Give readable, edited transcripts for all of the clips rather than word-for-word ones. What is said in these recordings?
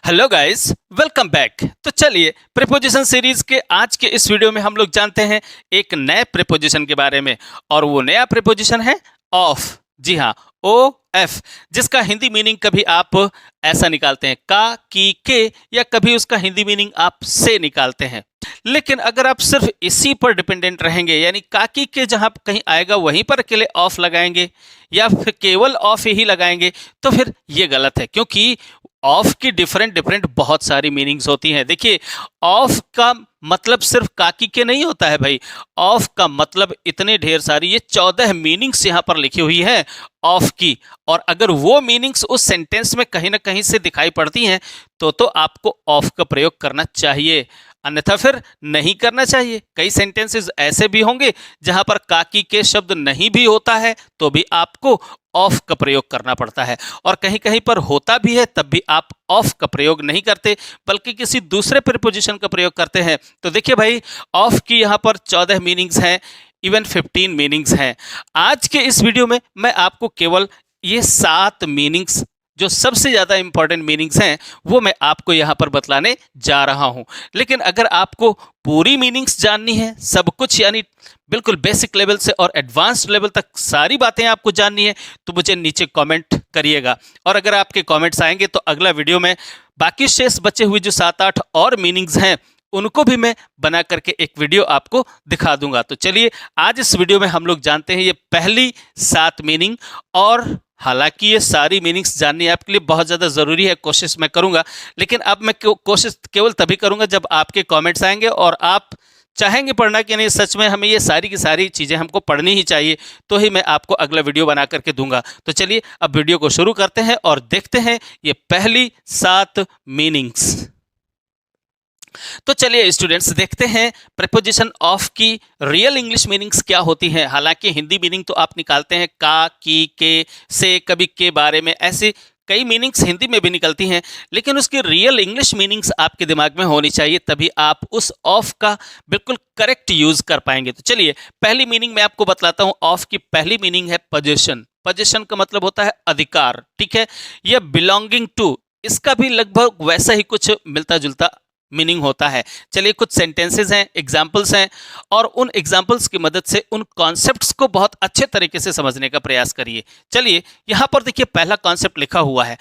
Hello guys, welcome back. तो चलिए preposition series के आज के इस वीडियो में हम लोग जानते हैं एक नए प्रीपोजिशन के बारे में। और वो नया प्रीपोजिशन है ऑफ। जी हाँ, ओ एफ, जिसका हिंदी मीनिंग कभी आप ऐसा निकालते हैं का, की, के, या कभी उसका हिंदी मीनिंग आप से निकालते हैं। लेकिन अगर आप सिर्फ इसी पर डिपेंडेंट रहेंगे, यानी काकी के जहां कहीं आएगा वहीं पर अकेले ऑफ लगाएंगे या फिर केवल ऑफ ही लगाएंगे, तो फिर ये गलत है, क्योंकि ऑफ की डिफरेंट डिफरेंट बहुत सारी मीनिंग्स होती हैं। देखिए, ऑफ का मतलब सिर्फ काकी के नहीं होता है भाई। ऑफ का मतलब इतने ढेर सारी, ये 14 मीनिंग्स यहाँ पर लिखी हुई है ऑफ की। और अगर वो मीनिंग्स उस सेंटेंस में कहीं ना कहीं से दिखाई पड़ती हैं तो आपको ऑफ का प्रयोग करना चाहिए, अन्यथा फिर नहीं करना चाहिए। कई सेंटेंसेस ऐसे भी होंगे जहां पर काकी के शब्द नहीं भी होता है तो भी आपको ऑफ का प्रयोग करना पड़ता है, और कहीं कहीं पर होता भी है तब भी आप ऑफ का प्रयोग नहीं करते बल्कि किसी दूसरे प्रीपोजिशन का प्रयोग करते हैं। तो देखिए भाई, ऑफ की यहाँ पर 14 मीनिंग्स हैं, इवन 15 मीनिंग्स हैं। आज के इस वीडियो में मैं आपको केवल ये 7 मीनिंग्स, जो सबसे ज़्यादा इंपॉर्टेंट मीनिंग्स हैं, वो मैं आपको यहाँ पर बतलाने जा रहा हूँ। लेकिन अगर आपको पूरी मीनिंग्स जाननी है, सब कुछ, यानी बिल्कुल बेसिक लेवल से और एडवांस्ड लेवल तक सारी बातें आपको जाननी है, तो मुझे नीचे कमेंट करिएगा। और अगर आपके कमेंट्स आएंगे तो अगला वीडियो में बाकी शेष बचे हुए जो 7-8 और मीनिंग्स हैं उनको भी मैं बना करके एक वीडियो आपको दिखा दूंगा। तो चलिए आज इस वीडियो में हम लोग जानते हैं ये पहली 7 मीनिंग। और हालांकि ये सारी मीनिंग्स जाननी आपके लिए बहुत ज़्यादा ज़रूरी है, कोशिश मैं करूंगा, लेकिन अब मैं कोशिश केवल तभी करूंगा जब आपके कमेंट्स आएंगे और आप चाहेंगे पढ़ना कि नहीं, सच में हमें ये सारी की सारी चीज़ें हमको पढ़नी ही चाहिए, तो ही मैं आपको अगला वीडियो बना करके दूंगा। तो चलिए अब वीडियो को शुरू करते हैं और देखते हैं ये पहली 7 मीनिंग्स। तो चलिए स्टूडेंट्स, देखते हैं प्रीपोजिशन ऑफ की रियल इंग्लिश मीनिंग्स क्या होती हैं। हालांकि हिंदी मीनिंग तो आप निकालते हैं का, की, के, से, कभी के बारे में, ऐसे कई मीनिंग्स हिंदी में भी निकलती हैं, लेकिन उसकी रियल इंग्लिश मीनिंग्स आपके दिमाग में होनी चाहिए, तभी आप उस ऑफ का बिल्कुल करेक्ट यूज कर पाएंगे। तो चलिए पहली मीनिंग मैं आपको बतलाता हूं। ऑफ की पहली मीनिंग है पोजीशन। पोजीशन का मतलब होता है अधिकार, ठीक है, या बिलोंगिंग टू, इसका भी लगभग वैसा ही कुछ मिलता जुलता मीनिंग होता है। चलिए कुछ सेंटेंसेस हैं, एग्जाम्पल्स हैं, और उन एग्जाम्पल्स की मदद से उन कॉन्सेप्ट्स को बहुत अच्छे तरीके से समझने का प्रयास करिए। चलिए यहां पर देखिए, पहला कॉन्सेप्ट लिखा हुआ है,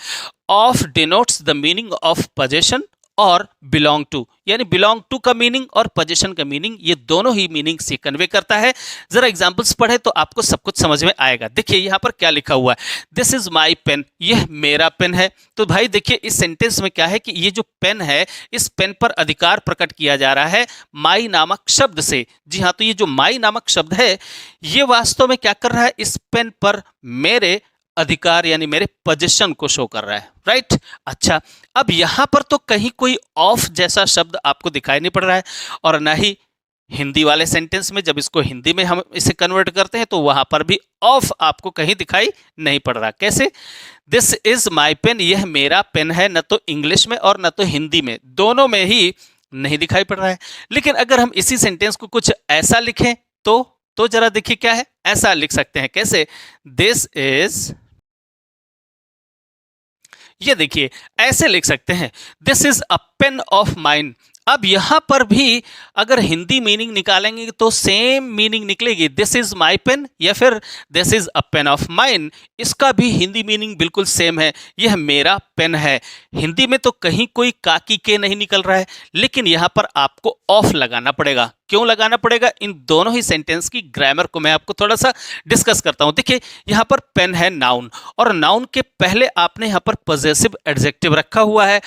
of denotes the meaning of position और बिलोंग टू, यानी बिलोंग टू का मीनिंग और पोजीशन का मीनिंग, ये दोनों ही मीनिंग से कन्वे करता है। जरा एग्जांपल्स पढ़े तो आपको सब कुछ समझ में आएगा। देखिए यहाँ पर क्या लिखा हुआ है, दिस इज माई पेन, यह मेरा पेन है। तो भाई देखिए इस सेंटेंस में क्या है कि ये जो पेन है, इस पेन पर अधिकार प्रकट किया जा रहा है माई नामक शब्द से। जी हाँ, तो ये जो माई नामक शब्द है, ये वास्तव में क्या कर रहा है, इस पेन पर मेरे अधिकार यानी मेरे पोजीशन को शो कर रहा है, राइट। अच्छा, अब यहां पर तो कहीं कोई ऑफ जैसा शब्द आपको दिखाई नहीं पड़ रहा है, और ना ही हिंदी वाले सेंटेंस में जब इसको हिंदी में हम इसे कन्वर्ट करते हैं तो वहां पर भी ऑफ आपको कहीं दिखाई नहीं पड़ रहा। कैसे, दिस इज माई पेन, यह मेरा पेन है, न तो इंग्लिश में और न तो हिंदी में, दोनों में ही नहीं दिखाई पड़ रहा है। लेकिन अगर हम इसी सेंटेंस को कुछ ऐसा लिखें तो जरा देखिए क्या है, ऐसा लिख सकते हैं। कैसे, दिस इज, ये देखिए ऐसे लिख सकते हैं, this is a pain of mine. अब यहां पर भी अगर हिंदी मीनिंग निकालेंगे तो सेम मीनिंग निकलेगी, दिस इज माई पेन या फिर this is a pain of mine. इसका भी हिंदी मीनिंग बिल्कुल सेम है, यह मेरा पेन है। हिंदी में तो कहीं कोई काकी के नहीं निकल रहा है, लेकिन यहां पर आपको ऑफ लगाना पड़ेगा। क्यों लगाना पड़ेगा, इन दोनों ही सेंटेंस की ग्रामर को मैं आपको थोड़ा सा डिस्कस करता हूं। देखिए यहां पर पेन है नाउन, और नाउन के पहले आपने यहां पर पॉजेसिव एडजेक्टिव रखा हुआ है।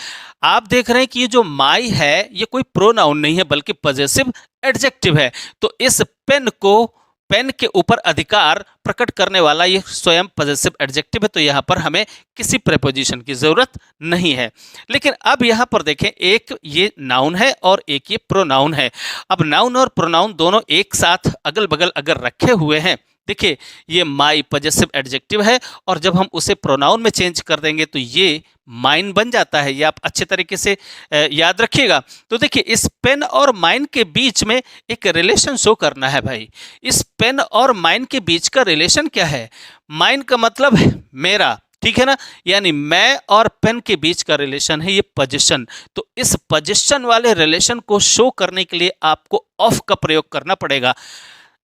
आप देख रहे हैं कि ये जो माई है ये कोई प्रोनाउन नहीं है बल्कि पॉजेसिव एडजेक्टिव है। तो इस पेन को, पेन के ऊपर अधिकार प्रकट करने वाला ये स्वयं पॉजेसिव एडजेक्टिव है, तो यहां पर हमें किसी प्रीपोजिशन की जरूरत नहीं है। लेकिन अब यहां पर देखें, एक ये नाउन है और एक ये प्रोनाउन है। अब नाउन और प्रोनाउन दोनों एक साथ अगल बगल अगर रखे हुए हैं, देखिए ये माई पॉजेसिव एडजेक्टिव है, और जब हम उसे प्रोनाउन में चेंज कर देंगे तो ये माइन बन जाता है। ये आप अच्छे तरीके से याद रखिएगा। तो देखिए इस पेन और माइन के बीच में एक रिलेशन शो करना है भाई। इस पेन और माइन के बीच का रिलेशन क्या है, माइन का मतलब है मेरा, ठीक है ना, यानी मैं और पेन के बीच का रिलेशन है ये पोजीशन। तो इस पोजीशन वाले रिलेशन को शो करने के लिए आपको ऑफ का प्रयोग करना पड़ेगा।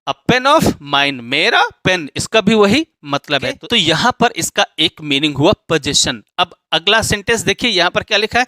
अ पेन ऑफ माइन, मेरा पेन, इसका भी वही मतलब है। तो यहां पर इसका एक मीनिंग हुआ पोजीशन। अब अगला सेंटेंस देखिए, यहां पर क्या लिखा है,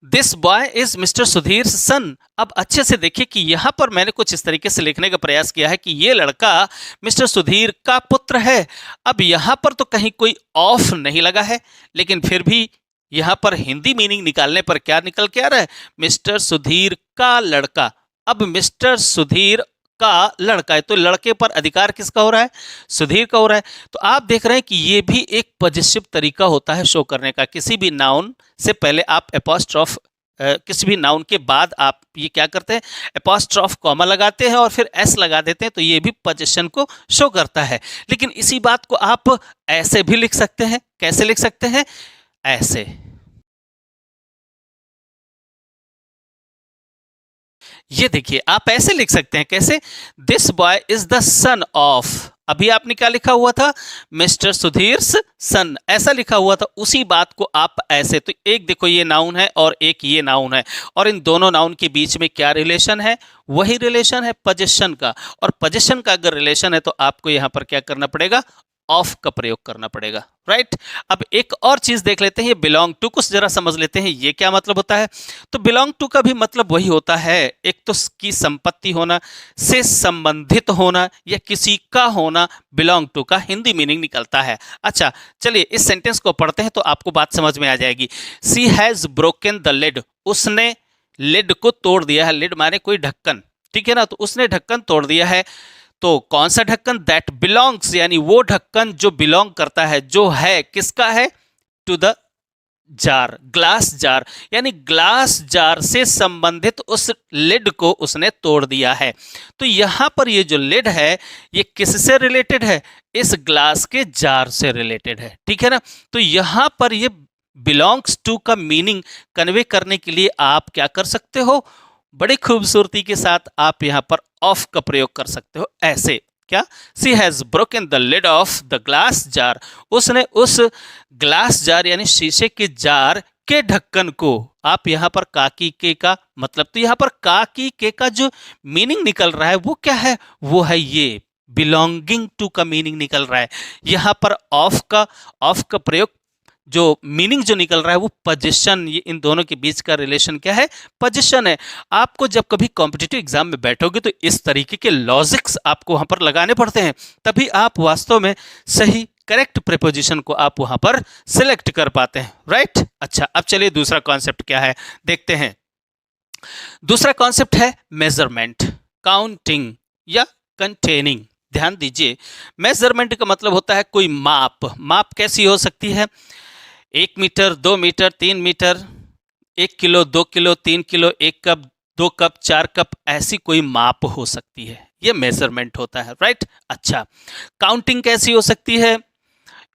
this boy is mister Sudhir son. अब अच्छे से देखिए कि यहां पर मैंने कुछ इस तरीके से लिखने का प्रयास किया है कि ये लड़का मिस्टर सुधीर का पुत्र है। अब यहां पर तो कहीं कोई ऑफ नहीं लगा है, लेकिन फिर भी यहां पर हिंदी मीनिंग निकालने पर क्या निकल के आ रहा है, मिस्टर सुधीर का लड़का। अब मिस्टर सुधीर का लड़का है, तो लड़के पर अधिकार किसका हो रहा है, सुधीर का हो रहा है। तो आप देख रहे हैं कि ये भी एक पॉजिटिव तरीका होता है शो करने का। किसी भी नाउन से पहले आप एपोस्ट्रोफ, किसी भी नाउन के बाद आप ये क्या करते हैं, एपोस्ट्रोफ कॉमा लगाते हैं और फिर एस लगा देते हैं, तो ये भी पोजीशन को शो करता है। लेकिन इसी बात को आप ऐसे भी लिख सकते हैं। कैसे लिख सकते हैं, ऐसे, ये देखिए आप ऐसे लिख सकते हैं। कैसे, this boy is the son of, अभी आपने क्या लिखा हुआ था, मिस्टर सुधीर सन, ऐसा लिखा हुआ था। उसी बात को आप ऐसे, तो एक देखो ये नाउन है और एक ये नाउन है, और इन दोनों नाउन के बीच में क्या रिलेशन है, वही रिलेशन है पोजीशन का। और पोजीशन का अगर रिलेशन है तो आपको यहां पर क्या करना पड़ेगा, ऑफ का प्रयोग करना पड़ेगा, राइट। अब एक और चीज देख लेते हैं, ये बिलोंग टू को जरा समझ लेते हैं, ये क्या मतलब होता है। तो बिलोंग टू का भी मतलब वही होता है, एक तो की संपत्ति होना, से संबंधित होना, या किसी का होना, बिलोंग टू का हिंदी मीनिंग निकलता है। अच्छा चलिए इस सेंटेंस को पढ़ते हैं तो आपको बात समझ में आ जाएगी। सी हैज ब्रोकन द लिड, उसने लिड को तोड़ दिया है। लिड माने कोई ढक्कन, ठीक है ना, तो उसने ढक्कन तोड़ दिया है। तो कौन सा ढक्कन, दैट बिलोंग्स, यानी वो ढक्कन जो बिलोंग करता है, जो है किसका है, to the jar, glass jar, यानी ग्लास जार से संबंधित उस लिड को उसने तोड़ दिया है। तो यहां पर ये जो लिड है ये किससे रिलेटेड है, इस ग्लास के जार से रिलेटेड है, ठीक है ना। तो यहां पर ये बिलोंग्स टू का मीनिंग कन्वे करने के लिए आप क्या कर सकते हो, बड़ी खूबसूरती के साथ आप यहां पर ऑफ का प्रयोग कर सकते हो। ऐसे क्या, she has broken the lid of the glass jar, उसने उस ग्लास जार यानी शीशे के जार के ढक्कन को, आप यहां पर काकी के का मतलब, तो यहां पर काकी के का जो मीनिंग निकल रहा है वो क्या है, वो है ये बिलोंगिंग टू का मीनिंग निकल रहा है। यहां पर ऑफ का प्रयोग, जो मीनिंग जो निकल रहा है वो पोजीशन, ये इन दोनों के बीच का रिलेशन क्या है, पोजीशन है। आपको जब कभी कॉम्पिटिटिव एग्जाम में बैठोगे तो इस तरीके के लॉजिक्स आपको वहां पर लगाने पड़ते हैं, तभी आप वास्तव में सही करेक्ट प्रीपोजिशन को आप वहां पर सिलेक्ट कर पाते हैं, राइट। अच्छा अब चलिए दूसरा कॉन्सेप्ट क्या है देखते हैं। दूसरा कॉन्सेप्ट है मेजरमेंट, काउंटिंग या कंटेनिंग। ध्यान दीजिए, मेजरमेंट का मतलब होता है कोई माप। माप कैसी हो सकती है, 1 metre, 2 metre, 3 metre, 1 kilo, 2 kilo, 3 kilo, 1 cup, 2 cup, 4 cup, ऐसी कोई माप हो सकती है, ये मेजरमेंट होता है, राइट। अच्छा काउंटिंग कैसी हो सकती है,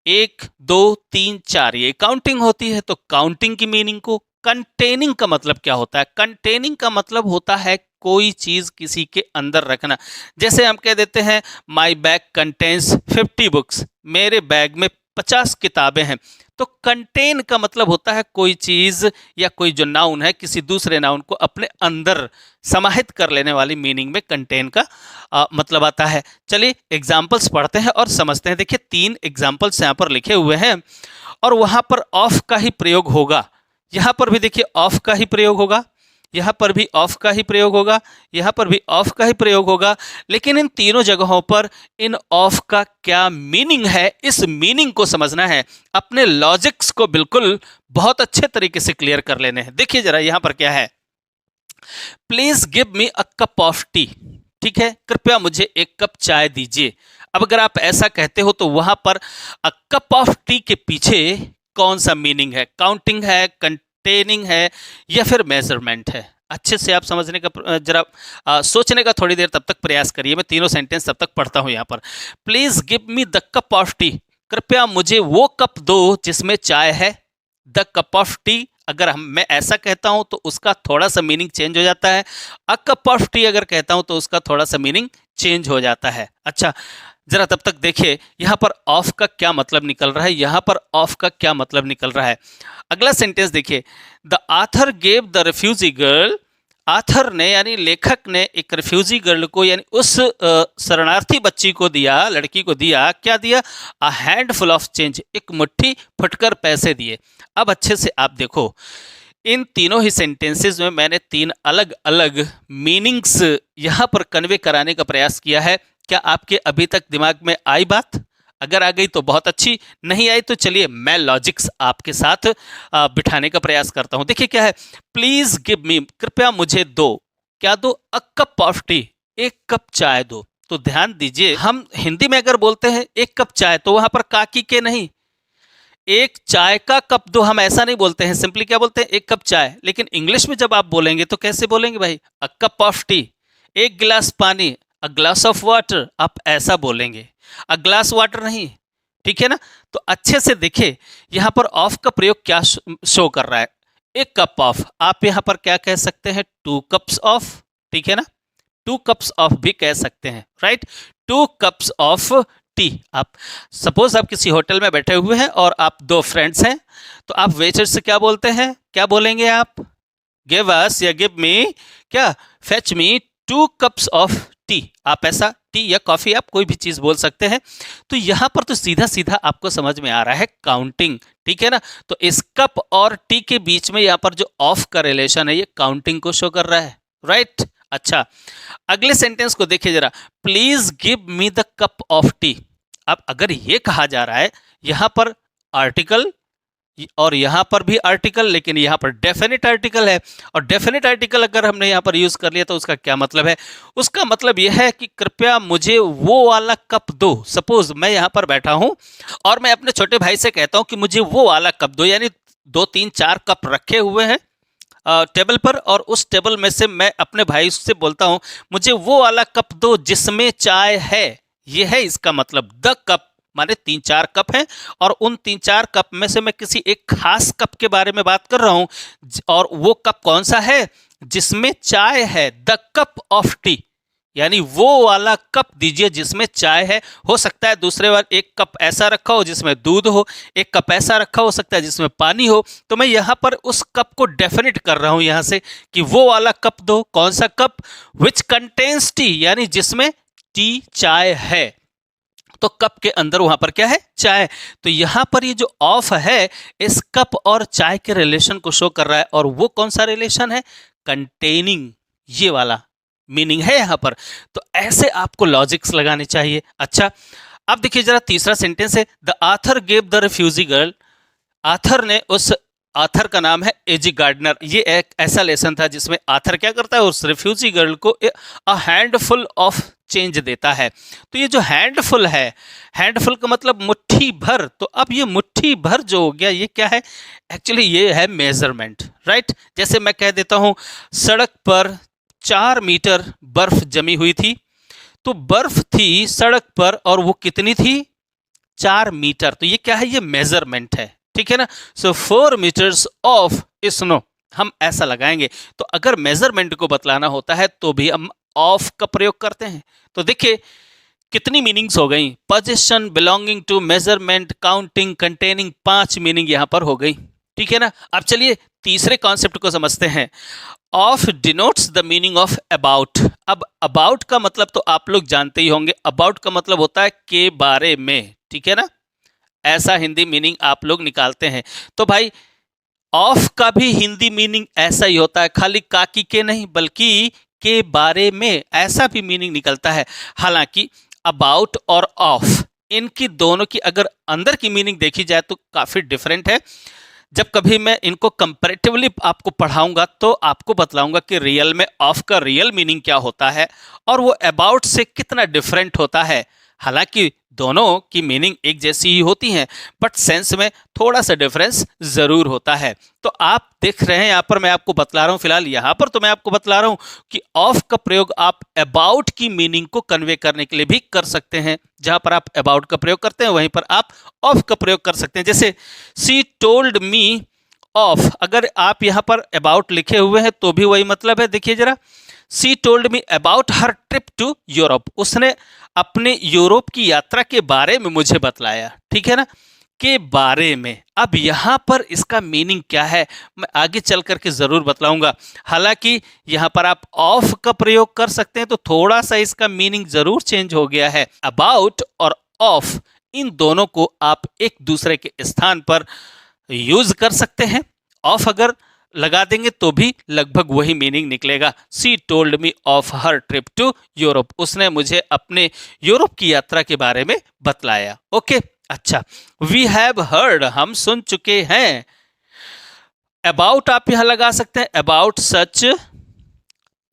1 2 3 4, ये काउंटिंग होती है। तो काउंटिंग की मीनिंग को, कंटेनिंग का मतलब क्या होता है, कंटेनिंग का मतलब होता है कोई चीज किसी के अंदर रखना। जैसे हम कह देते हैं माई बैग कंटेन्स 50 बुक्स, मेरे बैग में 50 किताबें हैं। तो कंटेन का मतलब होता है कोई चीज या कोई जो नाउन है किसी दूसरे नाउन को अपने अंदर समाहित कर लेने वाली मीनिंग में कंटेन का मतलब आता है। चलिए एग्जाम्पल्स पढ़ते हैं और समझते हैं। देखिए 3 एग्जाम्पल्स यहाँ पर लिखे हुए हैं और वहां पर ऑफ का ही प्रयोग होगा। यहाँ पर भी देखिए ऑफ का ही प्रयोग होगा, यहाँ पर भी ऑफ का ही प्रयोग होगा, यहाँ पर भी ऑफ का ही प्रयोग होगा। लेकिन इन तीनों जगहों पर इन ऑफ का क्या मीनिंग है, इस मीनिंग को समझना है। अपने लॉजिक्स को बिल्कुल बहुत अच्छे तरीके से क्लियर कर लेने हैं। देखिए जरा यहाँ पर क्या है, please give me a cup of T, ठीक है, कृपया मुझे 1 कप चाय दीजिए। अब अगर आप ऐसा कहते हो तो वहां पर अ कप ऑफ टी के पीछे कौन सा मीनिंग है, काउंटिंग है, कंटेनिंग है या फिर मेजरमेंट है। अच्छे से आप समझने का जरा सोचने का थोड़ी देर तब तक प्रयास करिए। मैं तीनों सेंटेंस तब तक पढ़ता हूं। यहाँ पर please give me the cup of T, कृपया मुझे वो कप दो जिसमें चाय है। द कप ऑफ टी अगर मैं ऐसा कहता हूं तो उसका थोड़ा सा मीनिंग चेंज हो जाता है। अ कप ऑफ टी अगर कहता हूं तो उसका थोड़ा सा मीनिंग चेंज हो जाता है। अच्छा जरा तब तक देखिए यहाँ पर ऑफ का क्या मतलब निकल रहा है, यहाँ पर ऑफ का क्या मतलब निकल रहा है। अगला सेंटेंस देखिए, the author gave the refugee girl, author ने यानी लेखक ने एक रिफ्यूजी गर्ल को यानी उस शरणार्थी बच्ची को दिया, लड़की को दिया, क्या दिया, अ हैंडफुल ऑफ चेंज, एक मुट्ठी फुटकर पैसे दिए। अब अच्छे से आप देखो, इन तीनों ही सेंटेंसेस में मैंने तीन अलग अलग मीनिंग्स यहाँ पर कन्वे कराने का प्रयास किया है। क्या आपके अभी तक दिमाग में आई बात? अगर आ गई तो बहुत अच्छी, नहीं आई तो चलिए मैं लॉजिक्स आपके साथ बिठाने का प्रयास करता हूं। देखिए क्या है, प्लीज गिव मी, कृपया मुझे दो, क्या दो, अ कप ऑफ टी, एक कप चाय दो। तो ध्यान दीजिए, हम हिंदी में अगर बोलते हैं एक कप चाय तो वहां पर काकी के नहीं, एक चाय का कप दो, हम ऐसा नहीं बोलते हैं, सिंपली क्या बोलते हैं, एक कप चाय। लेकिन इंग्लिश में जब आप बोलेंगे तो कैसे बोलेंगे भाई, अ कप ऑफ टी, एक गिलास पानी, अ ग्लास ऑफ वाटर, आप ऐसा बोलेंगे, अ ग्लास वाटर नहीं, ठीक है ना। तो अच्छे से देखिए यहां पर ऑफ का प्रयोग क्या शो कर रहा है, एक कप ऑफ, आप यहां पर क्या कह सकते हैं, टू कप्स ऑफ, ठीक है ना, टू कप्स ऑफ भी कह सकते हैं, right, two cups of T. आप सपोज आप किसी होटल में बैठे हुए हैं और आप दो फ्रेंड्स हैं, तो आप वेटर से क्या बोलते हैं, क्या बोलेंगे आप, गिव अस या गिव मी, क्या, fetch me two cups of T, आप ऐसा टी या कॉफी आप कोई भी चीज बोल सकते हैं। तो यहां पर तो सीधा सीधा आपको समझ में आ रहा है काउंटिंग, ठीक है ना। तो इस कप और टी के बीच में यहां पर जो ऑफ का रिलेशन है ये काउंटिंग को शो कर रहा है, राइट। अच्छा, अगले सेंटेंस को देखिए जरा, please give me the cup of T. अब अगर ये कहा जा रहा है, यहां पर आर्टिकल और यहां पर भी आर्टिकल, लेकिन यहां पर डेफिनेट आर्टिकल है, और डेफिनेट आर्टिकल अगर हमने यहां पर यूज कर लिया तो उसका क्या मतलब है, उसका मतलब यह है कि कृपया मुझे वो वाला कप दो। सपोज मैं यहां पर बैठा हूं और मैं अपने छोटे भाई से कहता हूं कि मुझे वो वाला कप दो, यानी 2 3 4 कप रखे हुए हैं टेबल पर, और उस टेबल में से मैं अपने भाई से बोलता हूं मुझे वो वाला कप दो जिसमें चाय है। ये है इसका मतलब, द कप माने 3 4 कप हैं, और उन 3 4 कप में से मैं किसी एक खास कप के बारे में बात कर रहा हूं, और वो कप कौन सा है, जिसमें चाय है, द कप ऑफ टी, यानी वो वाला कप दीजिए जिसमें चाय है। हो सकता है दूसरे बार एक कप ऐसा रखा हो जिसमें दूध हो, एक कप ऐसा रखा हो सकता है जिसमें पानी हो। तो मैं यहाँ पर उस कप को डेफिनेट कर रहा हूँ यहाँ से कि वो वाला कप दो, कौन सा कप, विच कंटेन्स टी, यानी जिसमें टी चाय है। तो कप के अंदर वहां पर क्या है, चाय। तो यहां पर ये जो ऑफ है इस कप और चाय के रिलेशन को शो कर रहा है, और वो कौन सा रिलेशन है, कंटेनिंग, ये वाला मीनिंग है यहां पर। तो ऐसे आपको लॉजिक्स लगाने चाहिए। अच्छा, अब देखिए जरा तीसरा सेंटेंस है, the author gave the refugee girl, author ने, उस आथर का नाम है एजी गार्डनर। ये एक ऐसा लेसन था जिसमें आथर क्या करता है, उस रिफ्यूजी गर्ल को अ हैंडफुल ऑफ चेंज देता है। तो ये जो हैंडफुल है, हैंडफुल का मतलब मुट्ठी भर, तो अब ये मुट्ठी भर जो हो गया ये क्या है, एक्चुअली ये है मेजरमेंट, राइट। जैसे मैं कह देता हूं सड़क पर 4 मीटर बर्फ जमी हुई थी, तो बर्फ थी सड़क पर और वो कितनी थी, 4 मीटर। तो ये क्या है, ये मेजरमेंट है, ठीक है ना। सो 4 मीटर्स ऑफ स्नो, हम ऐसा लगाएंगे। तो अगर मेजरमेंट को बतलाना होता है तो भी हम ऑफ का प्रयोग करते हैं। तो देखिए कितनी मीनिंग्स हो गई, position, belonging to, measurement, counting, containing, 5 meaning यहां पर हो गई, ठीक है ना। अब चलिए तीसरे कॉन्सेप्ट को समझते हैं। Of denotes the meaning of about. अब अबाउट का मतलब तो आप लोग जानते ही होंगे, अबाउट का मतलब होता है के बारे में, ठीक है ना, ऐसा हिंदी मीनिंग आप लोग निकालते हैं। तो भाई ऑफ का भी हिंदी मीनिंग ऐसा ही होता है, खाली काकी के नहीं बल्कि के बारे में, ऐसा भी मीनिंग निकलता है। हालांकि अबाउट और ऑफ, इनकी दोनों की अगर अंदर की मीनिंग देखी जाए तो काफी डिफरेंट है। जब कभी मैं इनको कंपैरेटिवली आपको पढ़ाऊंगा तो आपको बतलाऊंगा कि रियल में ऑफ का रियल मीनिंग क्या होता है और वो अबाउट से कितना डिफरेंट होता है। हालांकि दोनों की मीनिंग एक जैसी ही होती हैं, बट सेंस में थोड़ा सा डिफरेंस जरूर होता है। तो आप देख रहे हैं यहाँ पर मैं आपको बतला रहा हूँ, फिलहाल यहाँ पर तो मैं आपको बतला रहा हूँ कि ऑफ का प्रयोग आप अबाउट की मीनिंग को कन्वे करने के लिए भी कर सकते हैं। जहां पर आप अबाउट का प्रयोग करते हैं वहीं पर आप ऑफ का प्रयोग कर सकते हैं। जैसे सी टोल्ड मी ऑफ, अगर आप यहाँ पर अबाउट लिखे हुए हैं तो भी वही मतलब है। देखिए जरा, she told me about her trip to Europe, उसने अपने यूरोप की यात्रा के बारे में मुझे बतलाया, ठीक है ना, के बारे में। अब यहाँ पर इसका मीनिंग क्या है मैं आगे चल करके जरूर बतलाऊंगा। हालांकि यहाँ पर आप ऑफ का प्रयोग कर सकते हैं तो थोड़ा सा इसका मीनिंग जरूर चेंज हो गया है। अबाउट और ऑफ इन दोनों को आप एक दूसरे के स्थान पर यूज कर सकते हैं। ऑफ अगर लगा देंगे तो भी लगभग वही मीनिंग निकलेगा। She told me of her trip to Europe, उसने मुझे अपने यूरोप की यात्रा के बारे में बतलाया। ओके, अच्छा, वी हैव हर्ड, हम सुन चुके हैं। अबाउट आप यहां लगा सकते हैं, अबाउट सच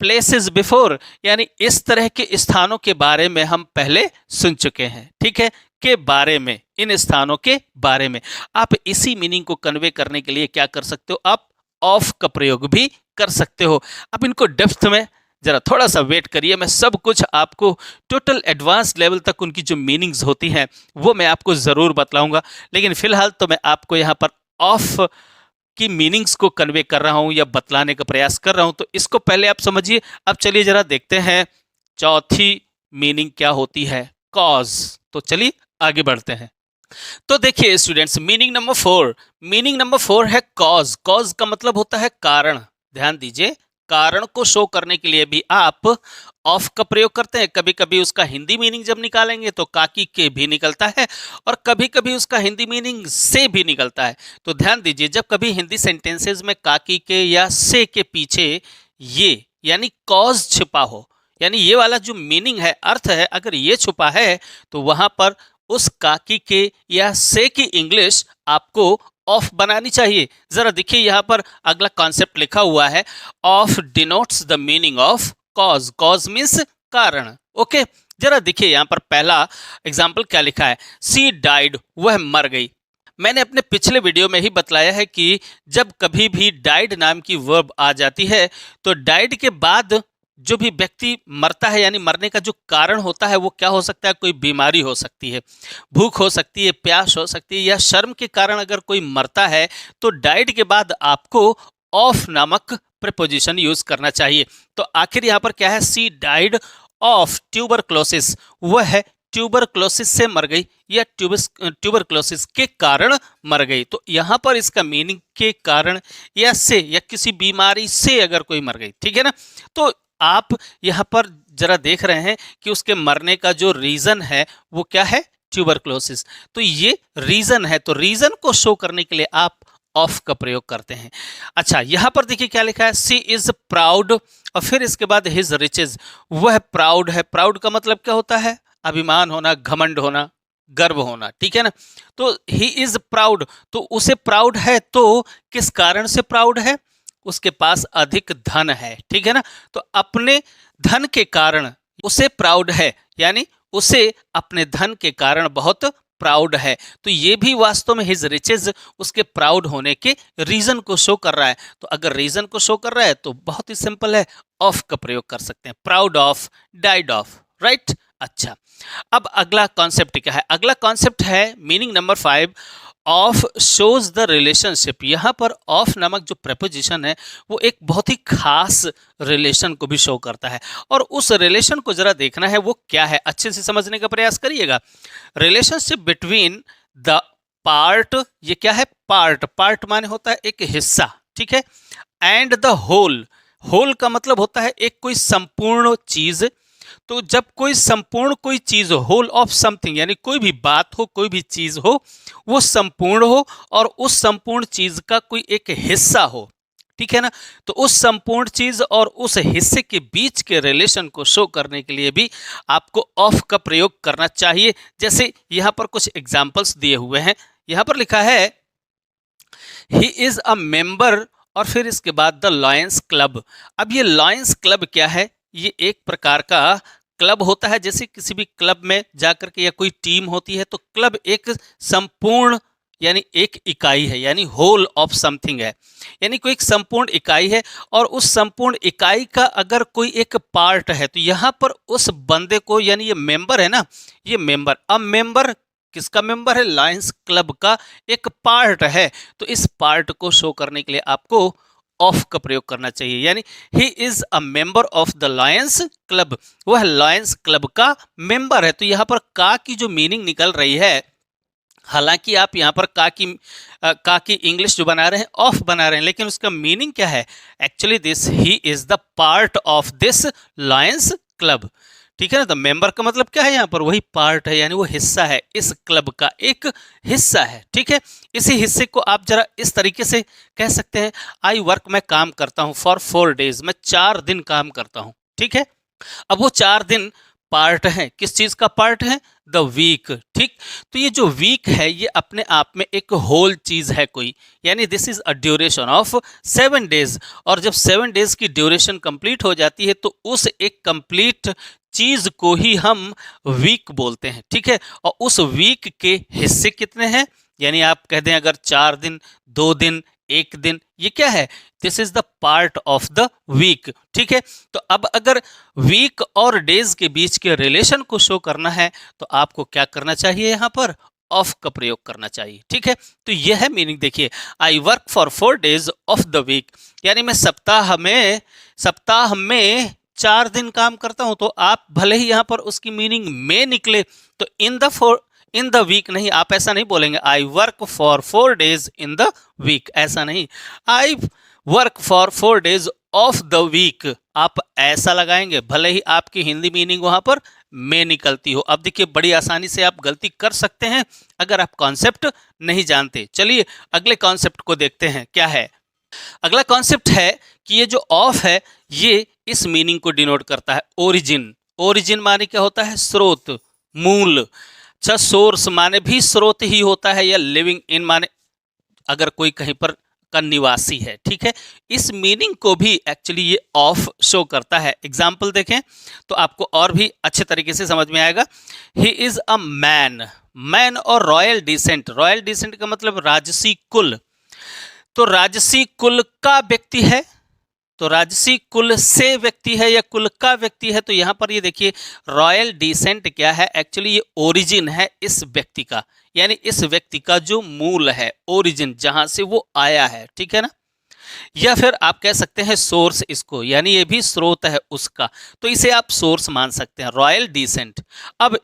प्लेसेस बिफोर, यानी इस तरह के स्थानों के बारे में हम पहले सुन चुके हैं, ठीक है, के बारे में, इन स्थानों के बारे में। आप इसी मीनिंग को कन्वे करने के लिए क्या कर सकते हो, आप ऑफ का प्रयोग भी कर सकते हो। अब इनको डेप्थ में जरा थोड़ा सा वेट करिए, मैं सब कुछ आपको टोटल एडवांस लेवल तक उनकी जो मीनिंग्स होती हैं वो मैं आपको ज़रूर बतलाऊंगा। लेकिन फिलहाल तो मैं आपको यहाँ पर ऑफ की मीनिंग्स को कन्वे कर रहा हूँ या बतलाने का प्रयास कर रहा हूँ, तो इसको पहले आप समझिए। अब चलिए जरा देखते हैं चौथी मीनिंग क्या होती है, कॉज। तो चलिए आगे बढ़ते हैं। तो देखिए स्टूडेंट्स, मीनिंग नंबर 4 है कॉज। कॉज का मतलब होता है कारण। ध्यान दीजिए, कारण को शो करने के लिए भी आप ऑफ का प्रयोग करते हैं। कभी कभी उसका हिंदी मीनिंग जब निकालेंगे तो काकी के भी निकलता है और कभी कभी उसका हिंदी मीनिंग से भी निकलता है। तो ध्यान दीजिए, जब कभी हिंदी सेंटेंसेस में काकी के या से के पीछे ये यानी कॉज छिपा हो, यानी ये वाला जो मीनिंग है, अर्थ है, अगर ये छुपा है तो वहां पर उस काकी के या से की इंग्लिश आपको ऑफ बनानी चाहिए। जरा देखिए यहाँ पर अगला कॉन्सेप्ट लिखा हुआ है, of denotes the meaning of cause. Cause means कारण। ओके, जरा देखिए यहाँ पर पहला एग्जाम्पल क्या लिखा है, सी डाइड, वह मर गई। मैंने अपने पिछले वीडियो में ही बतलाया है कि जब कभी भी डाइड नाम की वर्ब आ जाती है तो डाइड के बाद जो भी व्यक्ति मरता है, यानी मरने का जो कारण होता है वो क्या हो सकता है, कोई बीमारी हो सकती है, भूख हो सकती है, प्यास हो सकती है, या शर्म के कारण अगर कोई मरता है तो डाइड के बाद आपको ऑफ नामक प्रीपोजिशन यूज करना चाहिए। तो आखिर यहाँ पर क्या है, सी डाइड ऑफ ट्यूबरक्लोसिस, वह है ट्यूबरक्लोसिस से मर गई या ट्यूबरक्लोसिस के कारण मर गई। तो यहाँ पर इसका मीनिंग के कारण या से या किसी बीमारी से अगर कोई मर गई, ठीक है ना। तो आप यहाँ पर जरा देख रहे हैं कि उसके मरने का जो रीजन है वो क्या है, ट्यूबरक्लोसिस। तो ये रीजन है, तो रीजन को शो करने के लिए आप ऑफ का प्रयोग करते हैं। अच्छा, यहाँ पर देखिए क्या लिखा है, सी इज प्राउड, और फिर इसके बाद हिज रिचेज, वह प्राउड है। प्राउड का मतलब क्या होता है, अभिमान होना, घमंड होना, गर्व होना, ठीक है ना। तो ही इज प्राउड, तो उसे प्राउड है, तो किस कारण से प्राउड है, उसके पास अधिक धन है, ठीक है ना। तो अपने धन के कारण उसे प्राउड है, यानी उसे अपने धन के कारण बहुत प्राउड है। तो ये भी वास्तव में हिज रिचेज उसके प्राउड होने के रीजन को शो कर रहा है। तो अगर रीजन को शो कर रहा है तो बहुत ही सिंपल है, ऑफ का प्रयोग कर सकते हैं, proud of, died of, right. अच्छा, अब अगला कॉन्सेप्ट क्या है, अगला कॉन्सेप्ट है meaning number 5, of shows the relationship. यहाँ पर ऑफ नामक जो प्रेपोजिशन है वो एक बहुत ही खास रिलेशन को भी शो करता है, और उस रिलेशन को जरा देखना है वो क्या है, अच्छे से समझने का प्रयास करिएगा। रिलेशनशिप बिटवीन द पार्ट, ये क्या है, पार्ट, पार्ट माने होता है एक हिस्सा, ठीक है, एंड द होल, होल का मतलब होता है एक कोई संपूर्ण चीज। तो जब कोई संपूर्ण कोई चीज हो, होल ऑफ समथिंग, यानी कोई भी बात हो, कोई भी चीज हो, वो संपूर्ण हो और उस संपूर्ण चीज का कोई एक हिस्सा हो, ठीक है ना। तो उस संपूर्ण चीज और उस हिस्से के बीच के रिलेशन को शो करने के लिए भी आपको ऑफ का प्रयोग करना चाहिए। जैसे यहां पर कुछ एग्जाम्पल्स दिए हुए हैं, यहां पर लिखा है ही इज अ मेंबर, और फिर इसके बाद द लॉयंस क्लब। अब ये लॉयंस क्लब क्या है, ये एक प्रकार का क्लब होता है। जैसे किसी भी क्लब में जाकर के या कोई टीम होती है तो क्लब एक संपूर्ण यानी एक इकाई है, यानी होल ऑफ समथिंग है, यानी कोई एक संपूर्ण इकाई है, और उस संपूर्ण इकाई का अगर कोई एक पार्ट है तो यहाँ पर उस बंदे को, यानी ये मेंबर है ना, ये मेंबर, अब मेंबर किसका मेंबर है, लायंस क्लब का एक पार्ट है। तो इस पार्ट को शो करने के लिए आपको ऑफ का प्रयोग करना चाहिए, यानी ही is a member of the Lions club, वह लायंस क्लब का मेंबर है। तो यहाँ पर का की जो मीनिंग निकल रही है, हालांकि आप यहाँ पर का की इंग्लिश जो बना रहे हैं ऑफ बना रहे हैं, लेकिन उसका मीनिंग क्या है, actually this he is the part of this Lions club. ठीक है ना, तो मेंबर का मतलब क्या है, यहाँ पर वही पार्ट है, यानी वो हिस्सा है, इस क्लब का एक हिस्सा है। ठीक है, इसी हिस्से को आप जरा इस तरीके से कह सकते हैं, आई वर्क, मैं काम करता हूँ, फॉर 4 days, मैं 4 दिन काम करता हूँ। ठीक है, अब वो 4 दिन पार्ट है, किस चीज का पार्ट है, द वीक। ठीक, तो ये जो वीक है ये अपने आप में एक होल चीज है कोई, यानी this is a duration of 7 days, और जब 7 days की ड्यूरेशन कंप्लीट हो जाती है तो उस एक कंप्लीट चीज को ही हम वीक बोलते हैं। ठीक है, और उस वीक के हिस्से कितने हैं, यानी आप कह दें अगर 4 दिन, 2 दिन, 1 दिन, ये क्या है, this is the part of the week. ठीक है, तो अब अगर वीक और डेज के बीच के रिलेशन को शो करना है तो आपको क्या करना चाहिए, यहाँ पर ऑफ का प्रयोग करना चाहिए। ठीक है, तो यह है मीनिंग। देखिए, I work for 4 days of the week, यानी मैं सप्ताह में 4 दिन काम करता हूं। तो आप भले ही यहाँ पर उसकी मीनिंग में निकले तो इन द वीक नहीं, आप ऐसा नहीं बोलेंगे I work for 4 days in the week, ऐसा नहीं, I work for 4 days of the week, आप ऐसा लगाएंगे, भले ही आपकी हिंदी मीनिंग वहां पर में निकलती हो। अब देखिए, बड़ी आसानी से आप गलती कर सकते हैं अगर आप कॉन्सेप्ट नहीं जानते। चलिए अगले कॉन्सेप्ट को देखते हैं क्या है। अगला कॉन्सेप्ट है कि ये जो ऑफ है ये इस मीनिंग को डिनोट करता है, ओरिजिन। ओरिजिन माने क्या होता है, स्रोत, मूल। अच्छा, सोर्स माने भी स्रोत ही होता है, या लिविंग इन माने अगर कोई कहीं पर का निवासी है। ठीक है, इस मीनिंग को भी एक्चुअली ये ऑफ शो करता है। एग्जाम्पल देखें तो आपको और भी अच्छे तरीके से समझ में आएगा। ही इज अ मैन, मैन और रॉयल डिसेंट, रॉयल डिसेंट का मतलब राजसी कुल, तो राजसी कुल का व्यक्ति है, तो राजसी कुल से व्यक्ति है या कुल का व्यक्ति है। तो यहां पर ये देखिए, रॉयल डिसेंट क्या है, एक्चुअली ये ओरिजिन है इस व्यक्ति का, यानी इस व्यक्ति का जो मूल है, ओरिजिन जहां से वो आया है। ठीक है ना, या फिर आप कह सकते हैं सोर्स इसको, यानी ये भी स्रोत है उसका, तो इसे आप सोर्स मान सकते हैं, रॉयल डिसेंट। अब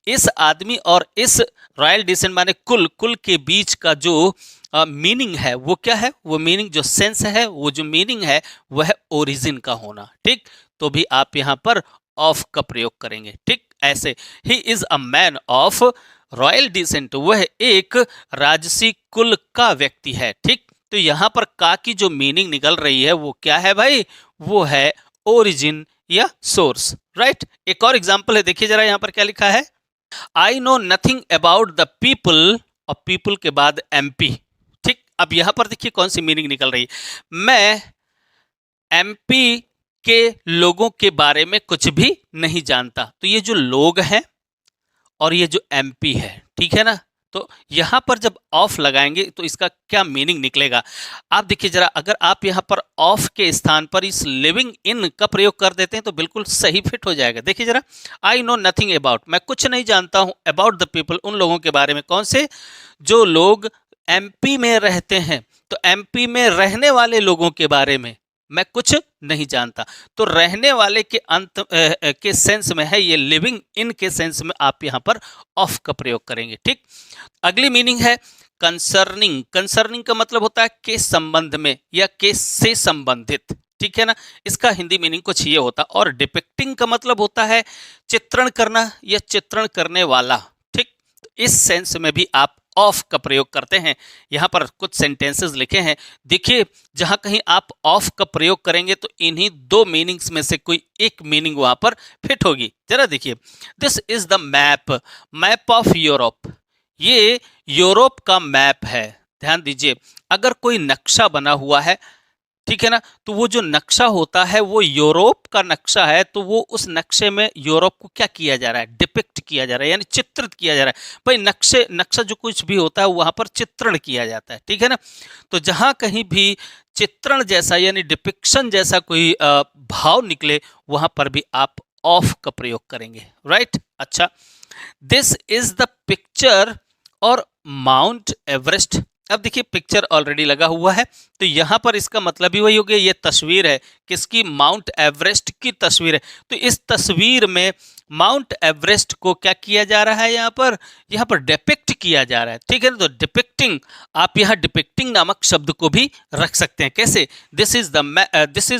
इस आदमी और इस रॉयल डिसेंट माने कुल के बीच का जो मीनिंग है वो क्या है, वो मीनिंग जो सेंस है, वो जो मीनिंग है वह ओरिजिन का होना। ठीक, तो भी आप यहाँ पर ऑफ का प्रयोग करेंगे। ठीक, ऐसे ही is a man of royal descent, वह एक राजसी कुल का व्यक्ति है। ठीक, तो यहाँ पर का की जो मीनिंग निकल रही है वो क्या है भाई, वो है ओरिजिन या सोर्स। राइट, एक और एग्जाम्पल है, देखिए जरा यहाँ पर क्या लिखा है, I know nothing about the people, और पीपल के बाद एमपी। ठीक, अब यहां पर देखिए कौन सी मीनिंग निकल रही है, मैं एमपी के लोगों के बारे में कुछ भी नहीं जानता। तो ये जो लोग हैं और ये जो एमपी है, ठीक है ना, तो यहां पर जब ऑफ लगाएंगे तो इसका क्या मीनिंग निकलेगा, आप देखिए जरा, अगर आप यहां पर ऑफ के स्थान पर इस लिविंग इन का प्रयोग कर देते हैं तो बिल्कुल सही फिट हो जाएगा। देखिए जरा, आई नो नथिंग अबाउट, मैं कुछ नहीं जानता हूं, अबाउट द पीपल, उन लोगों के बारे में, कौन से, जो लोग एमपी में रहते हैं। तो एमपी में रहने वाले लोगों के बारे में मैं कुछ नहीं जानता। तो रहने वाले के अंत के सेंस में है ये, लिविंग इन के सेंस में आप यहां पर ऑफ का प्रयोग करेंगे। ठीक, अगली मीनिंग है कंसर्निंग। कंसर्निंग का मतलब होता है के संबंध में या के से संबंधित। ठीक है ना, इसका हिंदी मीनिंग कुछ ये होता है। और डिपिक्टिंग का मतलब होता है चित्रण करना या चित्रण करने वाला। ठीक, तो इस सेंस में भी आप ऑफ का प्रयोग करते हैं। यहां पर कुछ सेंटेंसेस लिखे हैं, देखिए जहां कहीं आप ऑफ का प्रयोग करेंगे तो इन्हीं दो मीनिंग्स में से कोई एक मीनिंग वहां पर फिट होगी। जरा देखिए, this is the map, map of Europe, ये यूरोप का मैप है। ध्यान दीजिए, अगर कोई नक्शा बना हुआ है, ठीक है ना, तो वो जो नक्शा होता है वो यूरोप का नक्शा है, तो वो उस नक्शे में यूरोप को क्या किया जा रहा है, डिपिक्ट किया जा रहा है, यानी चित्रित किया जा रहा है। भाई नक्शा जो कुछ भी होता है वहां पर चित्रण किया जाता है। ठीक है ना, तो जहां कहीं भी चित्रण जैसा यानी डिपिक्शन जैसा कोई भाव निकले वहां पर भी आप ऑफ का प्रयोग करेंगे। राइट, अच्छा, दिस इज द पिक्चर और माउंट एवरेस्ट अब देखिए पिक्चर ऑलरेडी लगा हुआ है, तो यहाँ पर इसका मतलब भी वही हो गया, ये तस्वीर है किसकी, माउंट एवरेस्ट की तस्वीर है। तो इस तस्वीर में माउंट एवरेस्ट को क्या किया जा रहा है, यहाँ पर डिपिक्ट किया जा रहा है, ठीक है ना। तो डिपिक्टिंग, आप यहाँ डिपिक्टिंग नामक शब्द को भी रख सकते हैं। कैसे, this is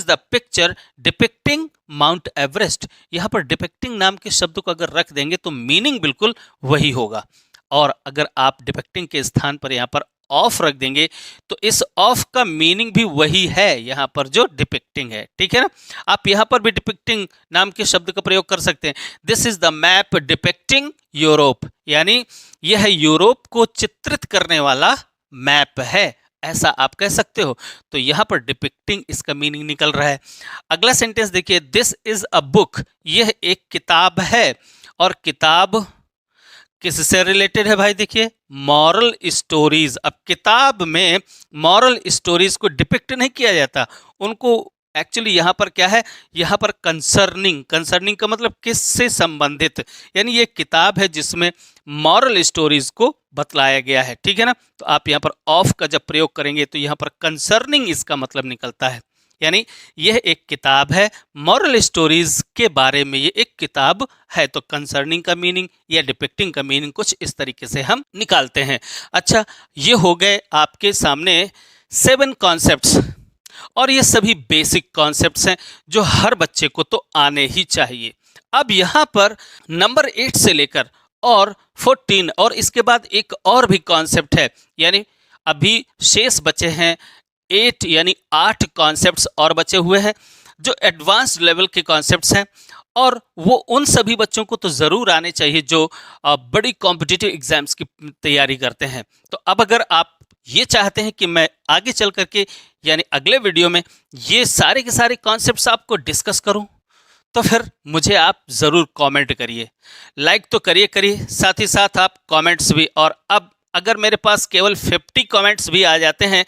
the picture depicting mount Everest. यहाँ पर डिपिक्टिंग नाम के शब्द को अगर रख देंगे तो मीनिंग बिल्कुल वही होगा। और अगर आप डिपिक्टिंग के स्थान पर यहाँ पर ऑफ रख देंगे तो इस ऑफ का मीनिंग भी वही है, यहाँ पर जो डिपिक्टिंग है, ठीक है ना। आप यहाँ पर भी डिपिक्टिंग नाम के शब्द का प्रयोग कर सकते हैं। This is the map depicting Europe, यानी यह यूरोप को चित्रित करने वाला मैप है, ऐसा आप कह सकते हो। तो यहाँ पर डिपिक्टिंग इसका मीनिंग निकल रहा है। अगला सेंटेंस देखिए, दिस इज अ बुक, यह एक किताब है। और किताब किससे रिलेटेड है भाई, देखिए मॉरल स्टोरीज। अब किताब में मॉरल स्टोरीज को डिपिक्ट नहीं किया जाता, उनको एक्चुअली यहाँ पर क्या है, यहाँ पर कंसर्निंग, कंसर्निंग का मतलब किससे संबंधित, यानी ये किताब है जिसमें मॉरल स्टोरीज को बतलाया गया है, ठीक है ना। तो आप यहाँ पर ऑफ का जब प्रयोग करेंगे तो यहाँ पर कंसर्निंग इसका मतलब निकलता है, यानी यह एक किताब है, मॉरल स्टोरीज के बारे में ये एक किताब है। तो कंसर्निंग का मीनिंग या डिपिक्टिंग का मीनिंग कुछ इस तरीके से हम निकालते हैं। अच्छा, ये हो गए आपके सामने 7 कॉन्सेप्ट्स, और ये सभी बेसिक कॉन्सेप्ट्स हैं जो हर बच्चे को तो आने ही चाहिए। अब यहाँ पर नंबर 8 से लेकर और 14 और इसके बाद एक और भी कॉन्सेप्ट है, यानी अभी शेष बचे हैं 8, यानी 8 कॉन्सेप्ट्स और बचे हुए हैं जो एडवांस्ड लेवल के कॉन्सेप्ट्स हैं, और वो उन सभी बच्चों को तो ज़रूर आने चाहिए जो बड़ी कॉम्पिटिटिव एग्जाम्स की तैयारी करते हैं। तो अब अगर आप ये चाहते हैं कि मैं आगे चल करके यानी अगले वीडियो में ये सारे के सारे कॉन्सेप्ट्स आपको डिस्कस करूं, तो फिर मुझे आप ज़रूर कमेंट करिए, लाइक तो करिए, साथ ही साथ आप कमेंट्स भी। और अब अगर मेरे पास केवल 50 कमेंट्स भी आ जाते हैं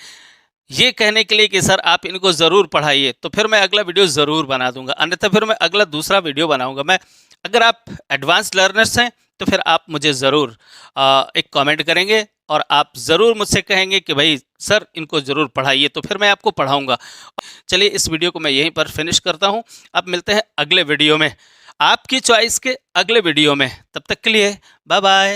ये कहने के लिए कि सर आप इनको ज़रूर पढ़ाइए, तो फिर मैं अगला वीडियो ज़रूर बना दूंगा, अन्यथा फिर मैं अगला दूसरा वीडियो बनाऊंगा मैं। अगर आप एडवांस लर्नर्स हैं तो फिर आप मुझे ज़रूर एक कमेंट करेंगे और आप ज़रूर मुझसे कहेंगे कि भाई सर इनको ज़रूर पढ़ाइए, तो फिर मैं आपको पढ़ाऊँगा। चलिए इस वीडियो को मैं यहीं पर फिनिश करता हूँ, अब मिलते हैं अगले वीडियो में, आपकी चॉइस के अगले वीडियो में। तब तक के लिए बाय बाय।